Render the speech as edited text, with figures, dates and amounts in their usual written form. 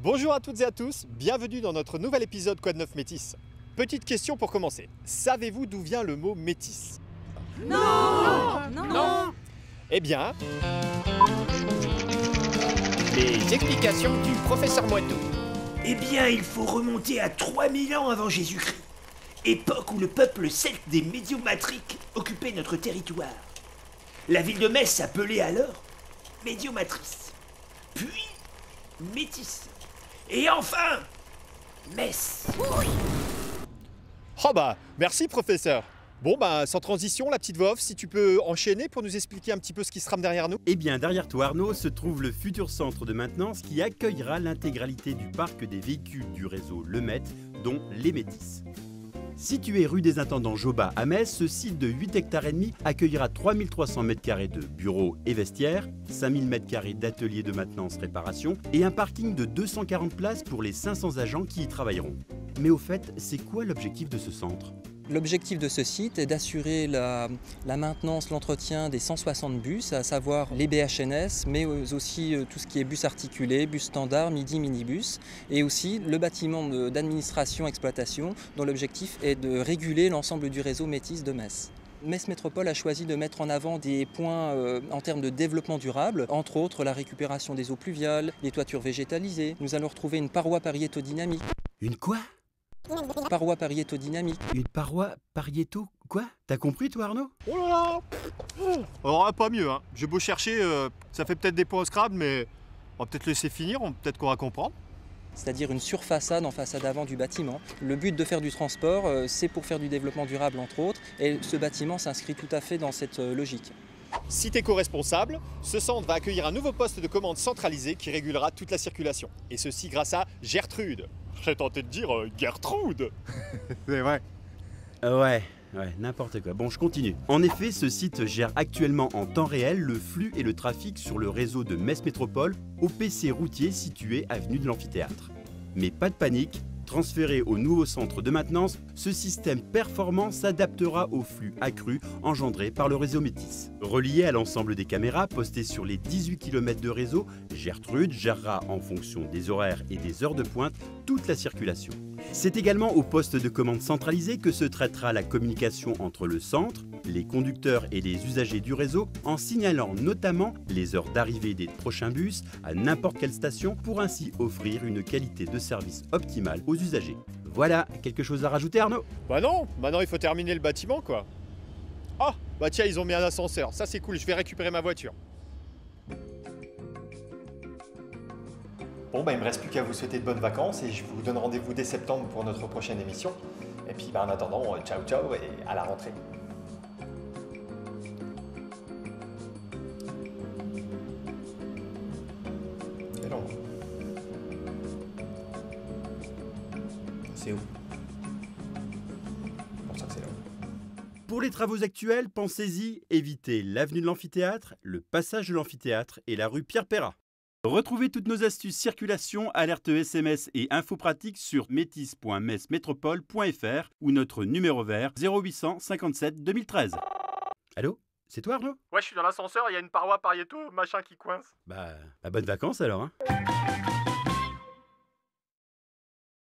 Bonjour à toutes et à tous, bienvenue dans notre nouvel épisode Quoi de neuf Métis. Petite question pour commencer, savez-vous d'où vient le mot métis? Non. Eh bien, les explications du professeur Moitou. Eh bien, il faut remonter à 3000 ans avant Jésus-Christ, époque où le peuple celte des Médiomatriques occupait notre territoire. La ville de Metz s'appelait alors Médiomatrice, puis Métis, et enfin Metz. Oh bah, merci professeur. Bon bah, sans transition, la petite voix off, si tu peux enchaîner pour nous expliquer un petit peu ce qui se trame derrière nous. Eh bien, derrière toi, Arnaud, se trouve le futur centre de maintenance qui accueillera l'intégralité du parc des véhicules du réseau Le Met, dont les Métis. Situé rue des Intendants Jobat à Metz, ce site de 8 hectares et demi accueillera 3300 m² de bureaux et vestiaires, 5000 m² d'ateliers de maintenance-réparation et un parking de 240 places pour les 500 agents qui y travailleront. Mais au fait, c'est quoi l'objectif de ce centre ? L'objectif de ce site est d'assurer la maintenance, l'entretien des 160 bus, à savoir les BHNS, mais aussi tout ce qui est bus articulés, bus standard, midi, minibus, et aussi le bâtiment d'administration-exploitation, dont l'objectif est de réguler l'ensemble du réseau Métis de Metz. Metz Métropole a choisi de mettre en avant des points en termes de développement durable, entre autres la récupération des eaux pluviales, les toitures végétalisées. Nous allons retrouver une paroi pariétodynamique. Une quoi ? Paroi pariétodynamique. Une paroi pariéto quoi ? T'as compris toi, Arnaud ? Oh là là. Alors pas mieux, hein. J'ai beau chercher, ça fait peut-être des points au Scrabble, mais on va peut-être laisser finir, peut-être qu'on va comprendre. C'est-à-dire une surfaçade en façade avant du bâtiment. Le but de faire du transport, c'est pour faire du développement durable entre autres, et ce bâtiment s'inscrit tout à fait dans cette logique. Site éco-responsable, ce centre va accueillir un nouveau poste de commande centralisé qui régulera toute la circulation. Et ceci grâce à Gertrude. J'ai tenté de dire Gertrude. C'est vrai. Ouais, n'importe quoi. Bon, je continue. En effet, ce site gère actuellement en temps réel le flux et le trafic sur le réseau de Metz Métropole au PC routier situé avenue de l'Amphithéâtre. Mais pas de panique, transféré au nouveau centre de maintenance, ce système performant s'adaptera au flux accru engendré par le réseau Métis. Relié à l'ensemble des caméras postées sur les 18 km de réseau, Gertrude gérera en fonction des horaires et des heures de pointe toute la circulation. C'est également au poste de commande centralisé que se traitera la communication entre le centre, les conducteurs et les usagers du réseau en signalant notamment les heures d'arrivée des prochains bus à n'importe quelle station pour ainsi offrir une qualité de service optimale aux usagers. Voilà, quelque chose à rajouter Arnaud ? Bah non, maintenant il faut terminer le bâtiment quoi. Ah, bah tiens, ils ont mis un ascenseur, ça c'est cool, je vais récupérer ma voiture. Bon bah il me reste plus qu'à vous souhaiter de bonnes vacances et je vous donne rendez-vous dès septembre pour notre prochaine émission. Et puis bah en attendant, ciao ciao et à la rentrée. C'est long. C'est où? C'est pour ça que c'est long. Pour les travaux actuels, pensez-y, évitez l'avenue de l'Amphithéâtre, le passage de l'Amphithéâtre et la rue Pierre-Perrat. Retrouvez toutes nos astuces circulation, alertes SMS et infos pratiques sur métis.metz-métropole.fr ou notre numéro vert 0800 57 2013. Allô ? C'est toi Arnaud ? Ouais, je suis dans l'ascenseur, il y a une paroi pariéto, machin qui coince. Bah bonnes vacances alors hein.